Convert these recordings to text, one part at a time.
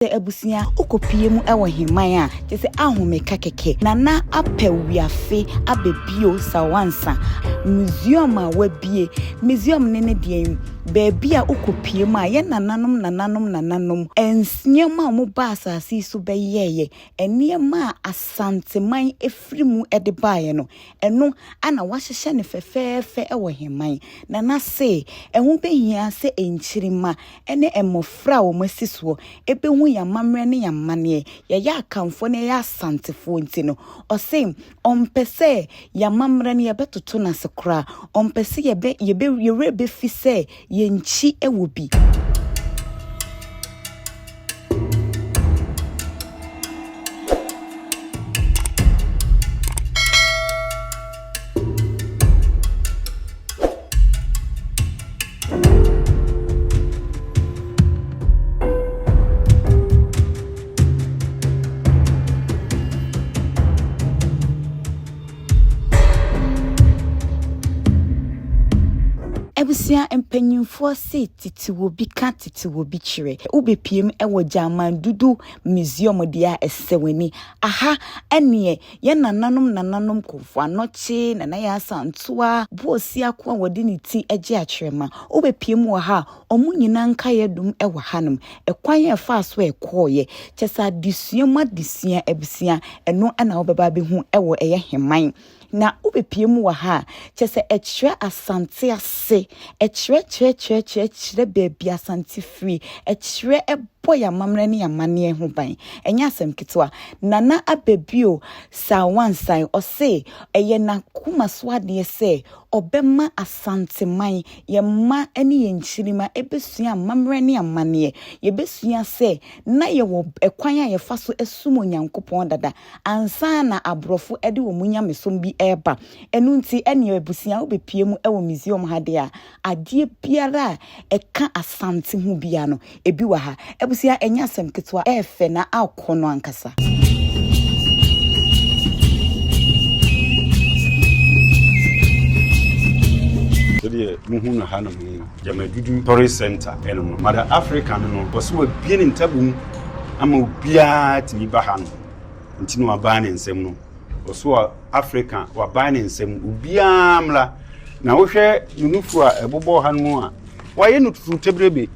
Ebusia okopie mu ewo himan a tese ahomeka keke nana apewiafe abebio sawansa museum a wabie museum ne de baabi a okopie mu a ye nananom ensiem a mo ba asase so beyeye eniem a asanteman efrimu ede baaye no eno ana wahyehye ne fefefe ewo himan nana se ehu behia se enchirima ene emofra wo masiso ebehu ya mamre ne ya mane ya akamfo ne ya santefo ntino ose ompese ya mamre ne ya betoto na sekra ompese ye be fise ye nchi ewubi Ebusia empanyimfo se titiwo bi ka titiwo bi chire ubepiem ewo German dudu museum dia esewani aha ene ye nananom kofo anoche nana ya santoa bosi akwa wodi ne ti age achirema ubepiem wo ha omunyina nka yedum ewo hanum ekwan ye fa so ekoye chesa disuama disia ebusia eno ana obeba behu ewo eye heman na ubepiem wo ha chese echire asante ase echire baby asante free echire boya mamre ne amane ho ban enya asem kitwa nana abebio sa wansan ose eye na kuma so ade se obema asante man ye ma ene ye nchirima ebesua mamre ne amane ye besua se na ye wo ekwan a ye fa so esumo nyankopon dada ansa na abrofo ede wo munya mesom bi eba enu nti ene ebusua obepiemu ewo museum ha de a ade biara eka asante ho bia no ebi wa ha ebusia enya asem ketwa efe na akono ankasa muhuna hana mu Jamadudu Tourist Center eno Mother Africa no boso wa bie ne ntabum ama obia timi ba ha no ntino wa ba ne nsem no boso wa Africa wa ba ne nsem obia mla na wo hwe nunufu a ebobo ha no a waye no tutu tebrebe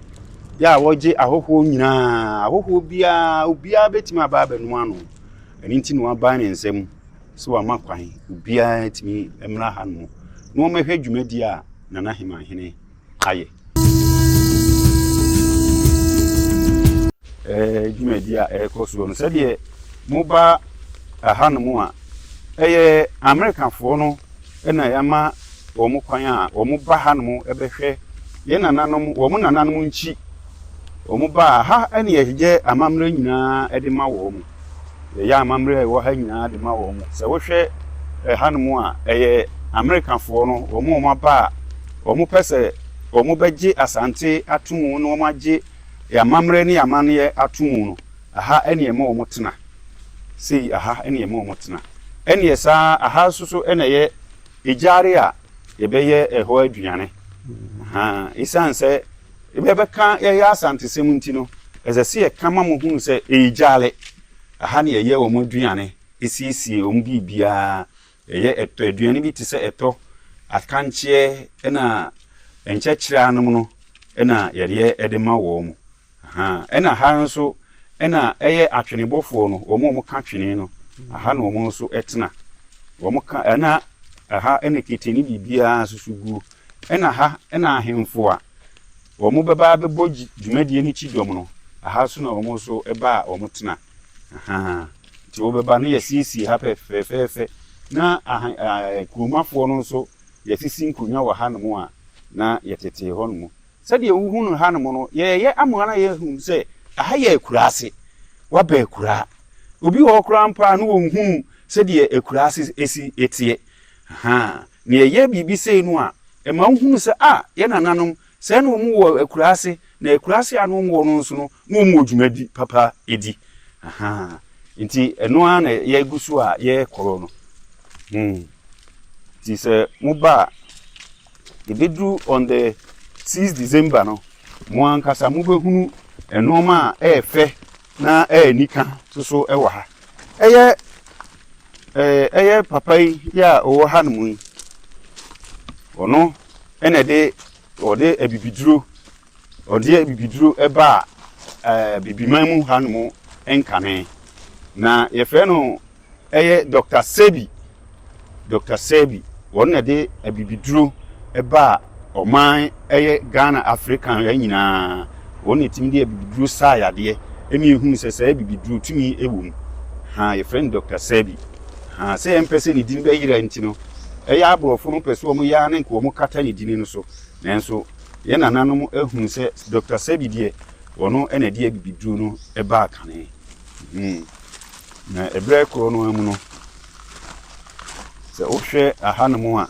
ya woje ahoho nyina ahoho obia betimi aba ba no ano eni ntino wa ba ne nsem so wa makwan obia timi emra ha no no mehwe dwumadi a nana himahene aye dwumadi a ekoso no sede moba ahanmu a eye American fo no ena yama omu kwan a omu ba hanmu ebehwe ye nananom omu nananom nchi omu ba ha ene yehje amamre nyina ede ma wo mu ye amamre wo ha nyina ede ma wo mu se wo hwe hanmu a eye American fo no omu ba omu pese omu beje asante atumu no omu age ya mamre ne amane atumu no aha ene ema omu tena sei aha ene ema omu tena ene yesa aha susu ene ye ejare a ebeye eho aduane aha isanse ebebeka ye asante semunti no ezese ye kama mo hunu se ejale aha ne ye omu aduane esisi omu bibia eye eto aduane bi te se eto akanche ena enchechire anum no ena yere edema wo mu aha ena ha nso ena eye atwenebofo no omo ka twene no aha no omo nso etena omo ka ena aha ena kiteni bibia susugu ena ha ena ahemfo a omo beba bebo dwumadie ni chidom no aha so na omo nso eba omo tena aha ti obeba no yesisi ha fefe na kurumafo no nso yesisi nkunya wa hanmu a na yetete honmu sede ehunu hanmu no ye amana ye hu se aha ye ekurase wa ba ekura obi ho kura mpa no wonhu sede ekurase esi etie aha ne ye bibi sei no a e ma hu se ye nananom se no mu wo ekurase na ekurase anu mu no nso no mu odwumadi papa edi aha nti eno a na ye gusu a ye koro no ti se muba ibedru on the 6th December no mo ankasa mo behunu enoma efe na nika so ewa ha eye papa yi ya owo ha no yi ono ene de ode abibiduro eba bibiman mu ha no enkane na ye fe no eye Dr. Sebi wona de abibiduro eba oman eye Ghana African ya nyina wona timi de abibiduro sa yade emi ehunu sese abibiduro tumi ewum ha ye friend Dr. Sebi ha se empese ni din be yira ntino eye abrofo no pese o mu ya ne nko o mu kata ni din no so nanso ye nananom ehunu se Dr. Sebi de wono ene de abibiduro no eba kane na ebre kro no amu no se o hwe ahanomu a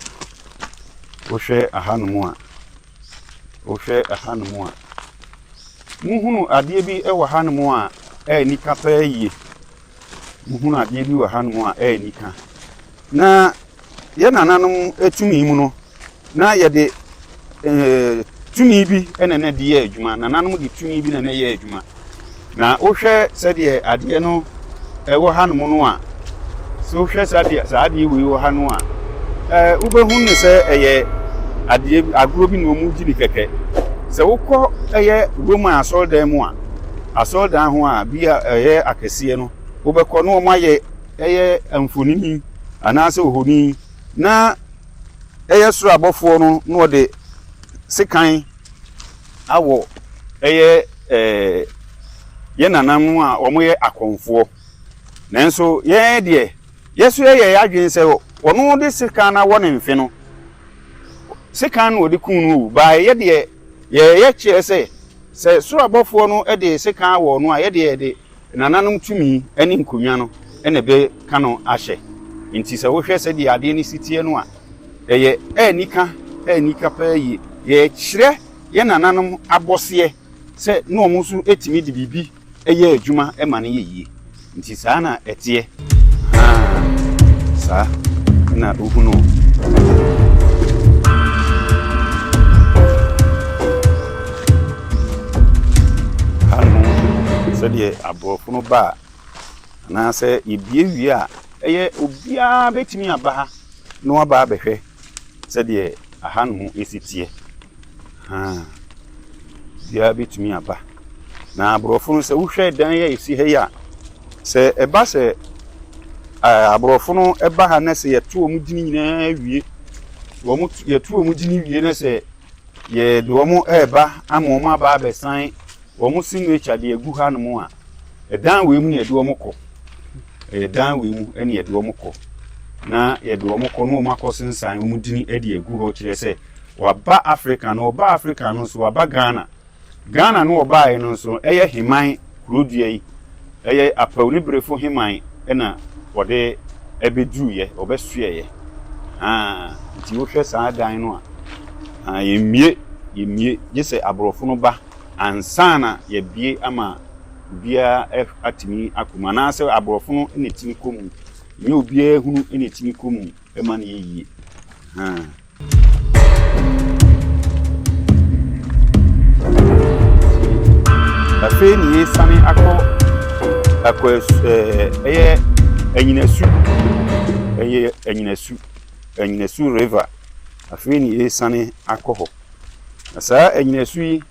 muhunu ade bi ewo hanomu a nika pa yie muhunu ade bi wo hanomu a nika na ye nananom etumi mu no na ye de tumi bi ene na de ye adwuma nananom de tumi bi na na ye adwuma na o hwe se de ade no ewo hanomu no a so hwe ade we wo hanu a ubehunu se eye ade agro bi no mu gidi keke se wokọ eye Roma asoldan mu a asoldan ho a bia eye akese no wobekọ no maye eye amfonini anase ohoni na eye soro abofo no no de sekan awo eye ye nanam a omoye akonfo nanso ye de yesu ye adwen se ono de sekan na wona mfe no sekan no de kunu ba ye de ye kire se soro abofo no e de sekan wo no a ye de nananom tumi ani nkonwa no ene be kano ahye nti se wo hwe se de ade ni sitie no a eye nika pa yi ye kire ye nananom abose se no omo so etimi de bibi eye adwuma e ma ne ye nti saa na etie sa na uhuno sɛdeɛ aborɔfo no ba na sɛ yɛbie wie a ɛyɛ obiara betumi aba ha na waba abɛhwɛ sɛdeɛ aha no esitie biara betumi aba na aborɔfo no sɛ wohwɛ dan yɛ esi ha yi a sɛ ɛba sɛ aborɔfo no ɛba ha na sɛ yɛto ɔmo dini nyinaa wie yɛto ɔmo dini wie na sɛ yɛde ɔmo ɛba ama ɔmo aba abɛsan omu signature de egu ha no mu a edan we mu ne de omu kɔ edan we mu ene ye de omu kɔ na ye de omu kɔ no omu akɔsensan omu dini e de egu ho kire sɛ waba Africa no oba Africa no so waba Ghana no oba yi no so eye himan kurodua yi eye apawni brefo himan ena wode ebeduye obesuye nti wo hwɛ saa dan no a yemie gese aborɔfo no ba ansana ye bie ama bia atimi akuma na se aborɔfo no ene timi komu nye obia hunu ene timi komu e ma na yeye afi ni yesane akɔ eye enyinasu river afi ni yesane akɔ ho asa enyinasu yi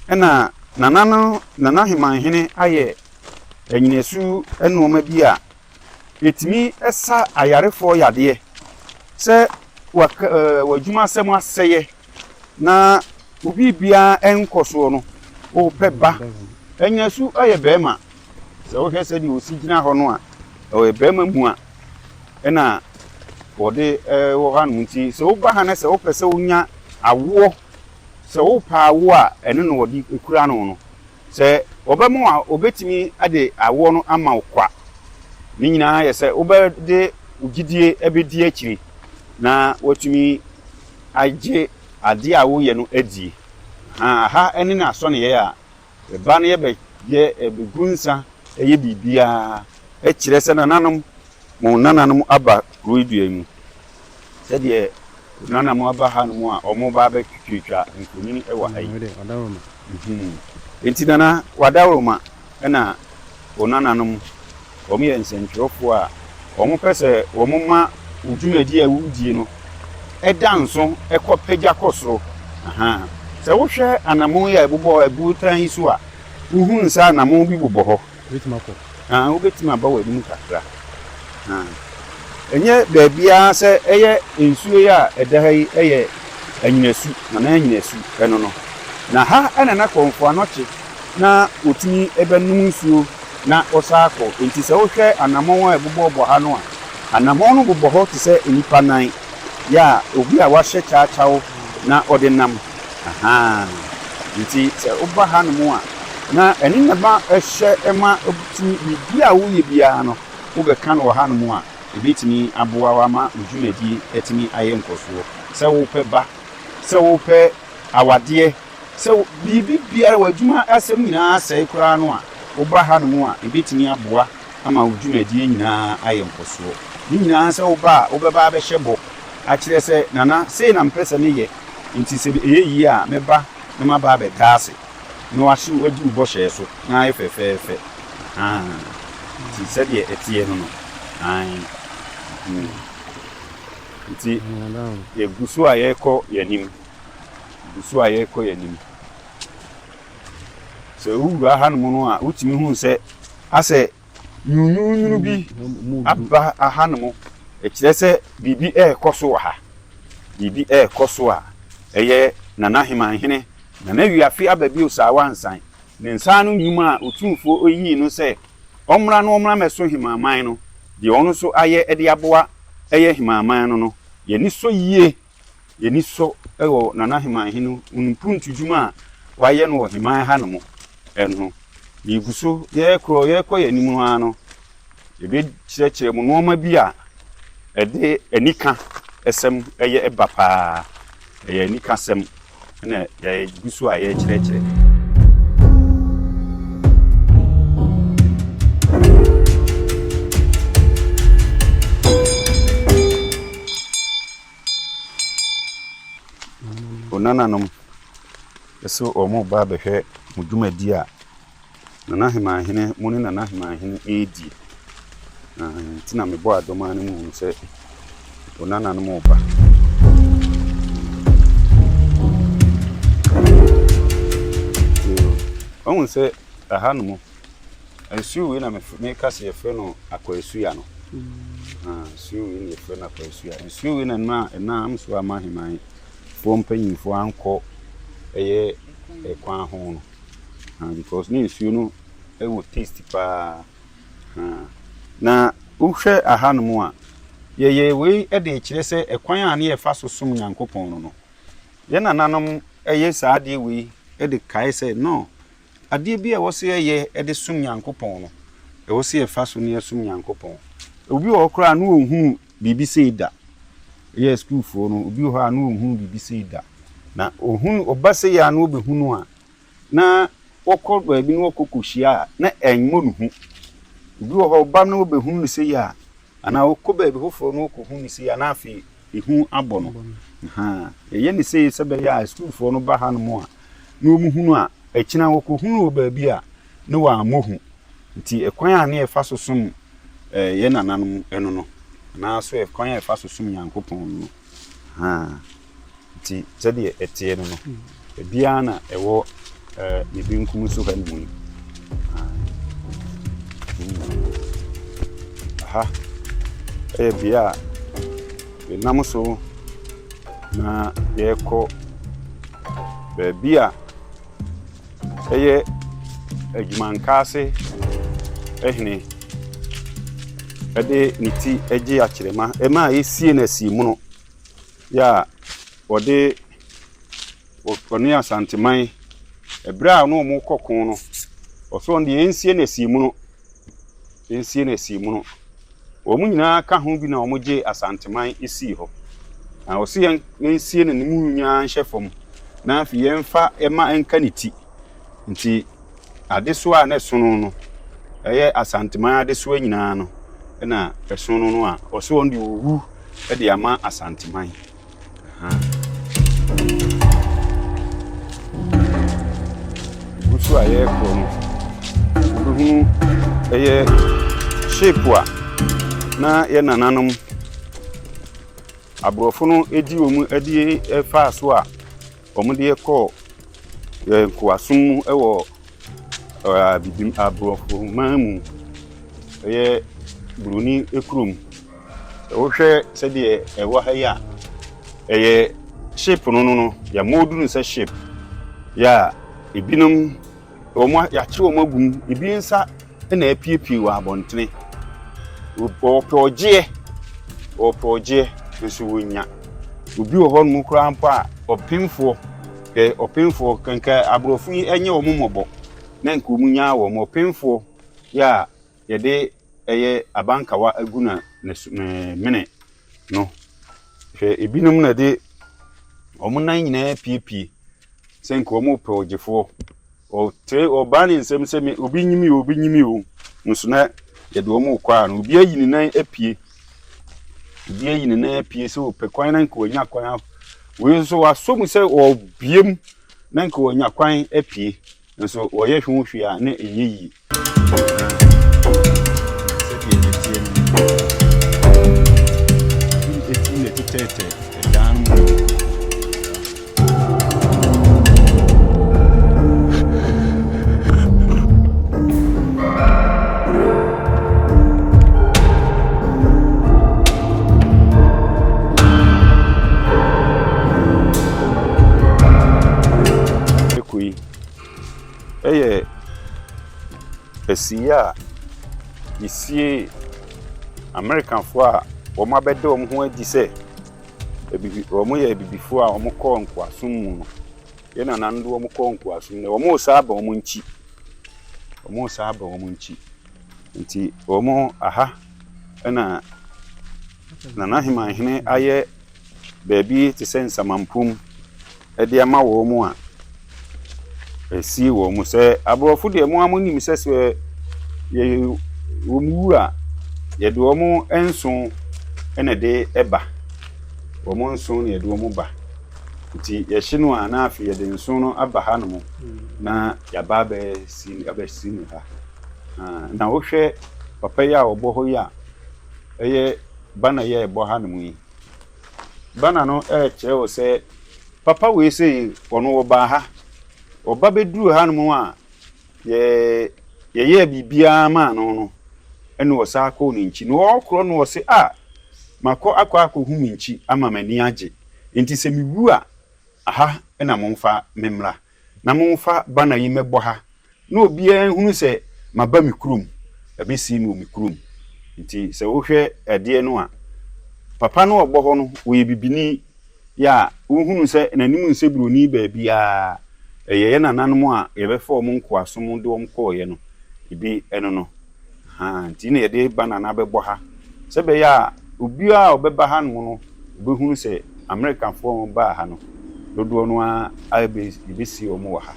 ena nana himanhene aye enyinasu enoma bi a etimi esa ayarefo yade se wadwuma asem aseye na obi bia enkoso no o peba enyinasu aye bema se wo hwese di osigina ho no a o bema mu a ena wode wo ha no nti se wo ba ha na se wo pese wonya awo se wo pa awo a ene no wodi ekura no se obemu a obetimi ade awo no ama okwa ni nyina ye se obede ugidie ebedi akiri na watumi agye ade awo ye no adi ha ene na so ne ye a ba ne ye be ye ebegunsa eye bibia e kire se nananom mo nananom aba ruidua mu se de nana mo aba ha no mu a omo ba be twitwa nkonini e wa ayi enti nana wadawroma na onananom omo ye nsentwerofo a omo pese omo ma udwumadi a wudie no edanso ekopagya kosoro aha se wo hwe anamo ya ebubo ebutan so a uhun sa anamo bi bobɔ hɔ Betimako. Wobetima ba wa mu kakra. Enye baabia se eye ensuo ya eda ha yi eye anyinasu na anyinasu eno no. Na ha ana na konfo anoche na otimi ebenum nsuo na osako enti se wo hwɛ anamon a ebobɔ ha no a anamon no bobɔ hɔ te se enipa nan ya obi a wahye chaachawo na ode nam aha enti se oba ha no mu a na eni na ba ehye ema obutimi bibi a wo ye bia no wo beka no ha no mu a ebitimi aboa wa ma udwumadi etimi aye nkoso se wo pɛ ba se wo pɛ awade se bibi bia wadwuma asem nyina asɛ kura no a wo ba ha no mu a ebitimi aboa ama udwumadi nyina aye nkoso ni nyina se wo ba wo bɛba bɛhye bɔ a kyerɛ se nana sei na mpɛsɛ ne ye nti se eyi a meba na ma ba bɛda ase no ahye wadi bo hye so na efefefe ti se de etie no no ti ye gusu a ye kɔ yanim gusu a ye kɔ yanim so ura ha no no a utimi hu se ase nyunyunu bi aba aha no ekire se bibi ekɔso ha bibi ekɔso a eye nana himanhene na na wiafi ababi osawa nsan ne nsan no nyima a otumfo oyi no se omra no omra meso himaman no de ono so aye ede aboa eye himaman no ye ni so yie ye ni so ewo nana himanhene unpuntu djuma waye no himan ha no mo eno yiguso ye kro ye kɔ ye nimu ha no ye be kyerɛkyerɛ mu no ma bi a ede anika esem eye eba pa eye anika sem na ya gusu a ye kyerɛkyerɛ onananom eso omo ba behwe mudwumadi a nana himanhene muni nana himanhene edi tina mebo adoma ne mu se onananom oba on se ahanum ensu we na me kase ye fe no akwasu ya no ensu we ne fe na akwasu ya ensu we na am so amahiman fo mpanyinfo anko eye ekwan ho no because ni ensu no e wo taste pa na uhwe ahanum a ye we e de kire se ekwan a ne ye fa so som Nyankopɔn no ye nananom eye saade we e de kai se no ade bi a wose ye e de som Nyankopɔn no e wose ye fa so ne som Nyankopɔn obi wo kra no ohun bibi se da ye school fo no obi ho a no ohun bibi se da na ohun obase ya no obehunu a na wokɔ ba bi no wokɔkohia na enmo no hu obi wo ho ba no obehunu se ya ana wokɔ ba bi hofo no wokɔhunu se ya na afi ehu abɔ no ye ne se be ya school fo no ba ha no mo a no muhunu a ekina wokɔhunu ba bi a ne wa amohu nti ekwan a ne e fa so som ye nananom eno no na so ekwan a e fa so som Nyankopɔn no nti sɛde etie no no bia na ewo ne binkum so ha mu bia nam so na ye kɔ ba bia eye adwumankase ehne ede niti eje akyerema ema esie na simu no ya wode woni asanteman ebra no mo kokon no oso nde ensie na simu no omu nyina ka ho bi na omoje asanteman esi ho na osi ensie na nimu nya nhwefom na afi yemfa ema enka niti nti adeso a na sono no eye asanteman adeso nyina no na sono no a oso nde owu e de ama asanteman gusu aye ko no abɛhunu ɛyɛ shape a na yɛ nananom aborɔfo no edi wɔn edi ɛfa so a wɔn de kɔ nkoasom mu ɛwɔ bibim aborɔfo man mu ɛyɛ buroni ekurom wohwɛ sɛdeɛ ɛwɔ ha yi a ɛyɛ shape no ya modu no sɛ shape ya ebinom wɔn yɛakye wɔn agum ebi nsa na apiepie wɔ abɔntene wɔpɔgyeɛ nso wonya obi wɔ hɔ no koraa mpo a ɔpemfoɔ kanka aborɔfo yi ɛnyɛ wɔn mmɔbɔ na nka wɔn nya wɔn ɔpemfoɔ ya yɛde ɛyɛ abankawa agu na mene no hwɛ ebinom na de wɔn nan nyinaa piepie sɛ nka wɔn pɔgyefoɔ ɔbaa ne nsɛm sɛ obi nyimi o nso na yɛde wɔn kɔ a no obi ayi ne nan apie sɛ ɔpɛ kwan na nka wɔnya kwan wei nso wasɔ mu sɛ ɔbiem na nka wɔnya kwan apie nso wɔyɛ hwehwɛ a na ɛyɛ yi ɛyɛ ɛsiya a isie Americanfoɔ a wɔn abɛda wɔn ho adi sɛ wɔn yɛ bibifoɔ a wɔn kɔ nkoasom mu no yɛ nanan do wɔn kɔ nkoasom na wɔn osa aba wɔn nkyi nti wɔn aha ɛna nanahemahene ayɛ baabi te sɛ nsamampom ɛde ama wɔn a esi wɔn mu sɛ aborɔfo deɛ mo amonim sɛ yɛ wɔn wu a yɛde wɔn nson ɛna de ɛba wɔn nson na yɛde wɔn ba nti yɛhye no a na afei yɛde nson no aba ha no mu na yɛaba abɛsi no ha na wohwɛ papa yi a ɔbɔ hɔ yi a ɛyɛ bana yɛ ɛbɔ ha no mu yi bana no ɛkyerɛ wɔ sɛ papa wei sɛ ɔno ɔbaa ha ɔba bɛduru ha no mu a yɛyɛ biribiara ma no ɛna wɔsa akɔ ne nkyi no ɔkorɔ no wɔse makɔ akɔ hu me nkyi ama m'ani agye nti sɛ mewu a aha ɛna momfa memra na momfa bana yi mɛbɔ ha na obiara hunu sɛ maba me kurom ɛbɛsi me me kurom nti sɛ wohwɛ ɛdeɛ no a papa no ɔbɔ hɔ no wɔyɛ bibini ya wohunu sɛ nanim nsɛ buroni baabiara ɛyɛ nananom a yɛbɛfa wɔn nkoasom de wɔn kɔɔyɛ no ebi ɛno no nti na yɛde bana na bɛbɔ ha sɛ bɛyɛ a obiara ɔbɛba ha no no obɛhunu sɛ Americanfoɔ wɔn baa ha no dodoɔ no a ɛbɛsi wɔn wɔ ha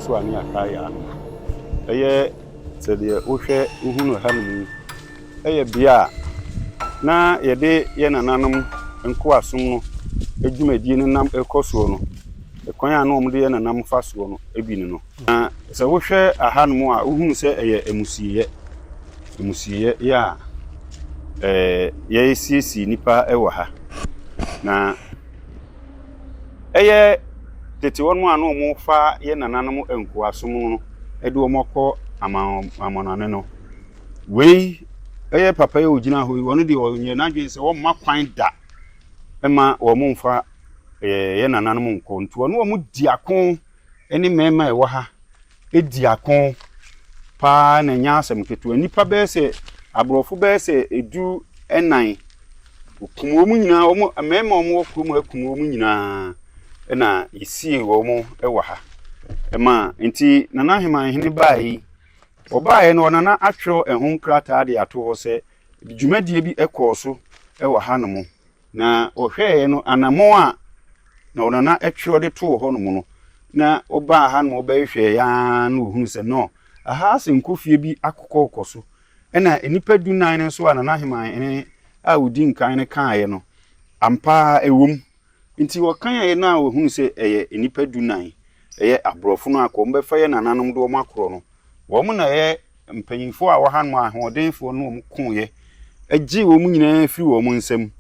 so ani akaya no ɛyɛ sɛdeɛ wohwɛ uhunu ha no mu ɛyɛ bia na yɛde yɛ nananom nkoasom no adwumadie no nam ɛkɔsoɔ no ɛkwan a no ɔmo de yɛ nanam fa soɔ no ebi no na sɛ wohwɛ aha no mu a uhunu sɛ ɛyɛ emusieɛ ya yɛsiesie nipa ɛwɔ ha na ɛyɛ tete wɔn a no ɔmo fa yɛ nananom nkoasom no ɛde ɔmo kɔ amanane no wei ɛyɛ papa yɛ ogyina hɔ yi wɔn de ɔnyɛ n'adwene sɛ wɔn ma kwan da ɛma wɔn mfa yɛ nananom nkɔ nti wɔn di ako ɛne mɛɛma ɛwɔ ha ɛdi ako paa na nya asɛm ketewa nipa bɛyɛ sɛ aborɔfo bɛyɛ sɛ edu ɛnan okum wɔn nyinaa wɔn mɛɛma wɔn wɔ kurom akum wɔn nyinaa ɛna isie wɔn ɛwɔ ha ɛma nti nanahemahene baayi ɔbaaye no ɔnana atwerɛ ɛho nkrataa de ato hɔ sɛ dwumadie bi ɛkɔɔ so ɛwɔ ha no mu na ɔhwɛɛ no anamɔ a na ɔnana atwerɛ de to hɔ no mu no na ɔbaa ha no ɔbɛhwɛ ya na ohunu sɛ no aha asɛ nkofie bi akokɔ so ɛna enipa dunan nso a Nana Heman ene a odi nkan ne kae no ampa ewom nti wɔkan ayɛ na wo hu sɛ ɛyɛ enipa dunan ɛyɛ abrɔfo no akɔ mbɛfa yɛ nananom do ɔmo akoro no wɔn na ɛyɛ mpanyinfo a wɔha no ahoɔdenfo no ɔmo koyɛ agye wɔn nyinaa firi wɔn nsam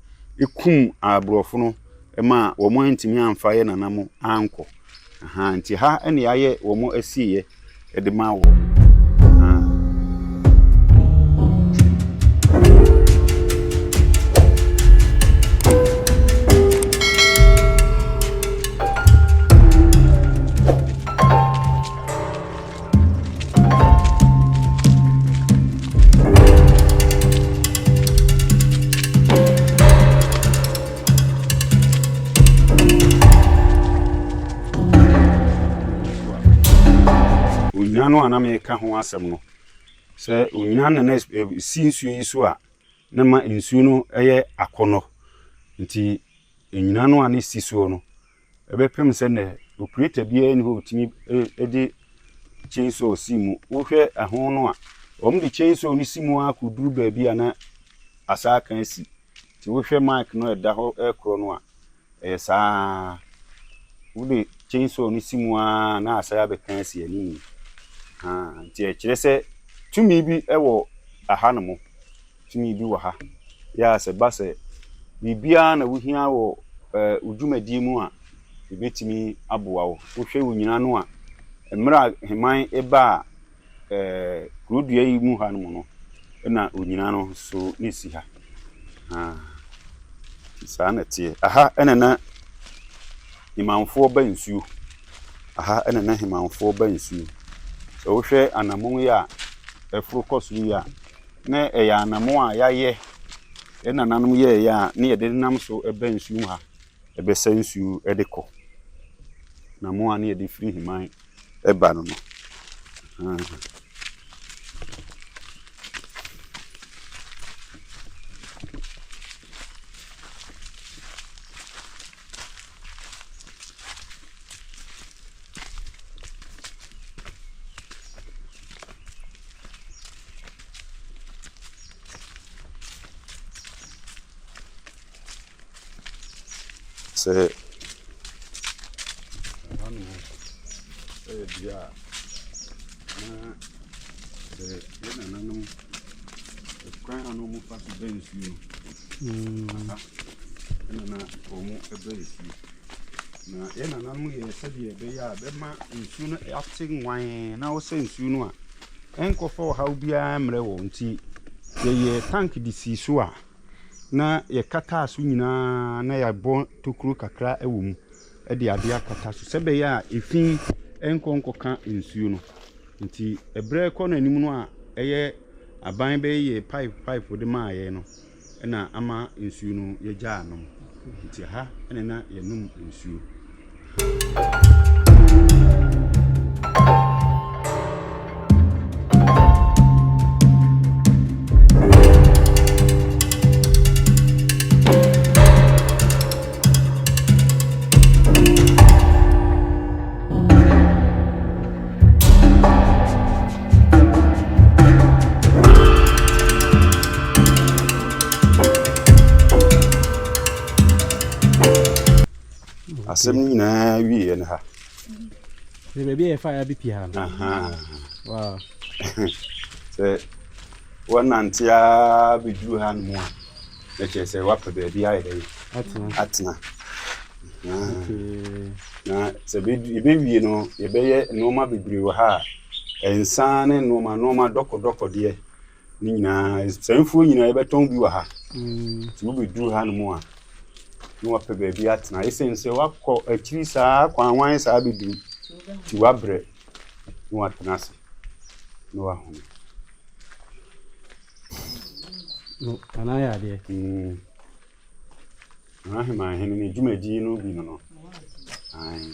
ekum abrɔfo no ɛma wɔn antimi amfa yɛ nanamo ankɔ nti ha ɛne ayɛ wɔn asieyɛ ɛde ma wɔ no aname ka ho asɛm no sɛ onyina na si nsuo yi so a na ma nsuo no ɛyɛ akɔnɔ nti enyina no ane si so no ɛbɛpem sɛ na operator bia ni ho timi edi chainsaw si mu wohwɛ ɛho no a ɔm de chainsaw ni si mu akuduru baabi ana asa kan si ti wohwɛ mic no ɛda hɔ ɛkoro no a ɛyɛ saa wode chainsaw ni si mu a na asa abɛkan si ani nti kyerɛ sɛ tumi bi ɛwɔ aha no mo tumi bi wɔ ha ya sɛ ba sɛ bibia na wohia wɔ udwumadie mu a ebetimi aboa wo wohwɛ wo nyina no a mmra heman eba kurudua yi mu ha no mo no na onyina no so ne si ha saa na tie aha ɛna na himanfoɔ ba nsuo aha ɛna na himanfoɔ ba nsuo so wohwɛ anamon ya efuru koso ya na ɛyɛ anamon a yayɛ ɛna nanom yɛ ya ne yɛde nam so ɛba nsuo ha ɛbɛsa nsuo ɛde kɔ namon a ne yɛde firi himan ɛba no no sɛ dia na sɛ yɛna nanom kwan ano mu fa so bɛn nsuo ɛna na ɔmo ɛbɛn nsuo na yɛna nanom yɛ sɛdeɛ ɛbɛyɛ a bɛma nsuo no ate nwan na wɔsɛ nsuo no a ɛnkɔfa ɔhaw biara mmerɛ wɔ nti yɛyɛ tank de si so a na yɛkata so nyinaa na yɛabɔ tokuro kakra ɛwɔ mu ɛde ade akata so sɛ bɛyɛ a efin ɛnkɔnkɔka nsuo no nti ɛbrɛ kɔ no anim no a ɛyɛ aban bɛyɛ pipe de ma ayɛ no ɛna ama nsuo no yɛgya anom nti ha ɛna na yɛnom nsuo asɛm nyinaa wie ne ha maybe a fire be piano. Wow. So one antia be drew hand more. Let's just say what the idea. Atna. Na so be you know, you be no ma be brew ha. Ensane no ma doko dear. Nina is same fool, you know, beton be ha. So be drew hand more. No apa baby atna. I say, what call a cheese, wines I be do. To wabre no atnase no ahome no anaya de Heman hene ni dwumadi no bi no ai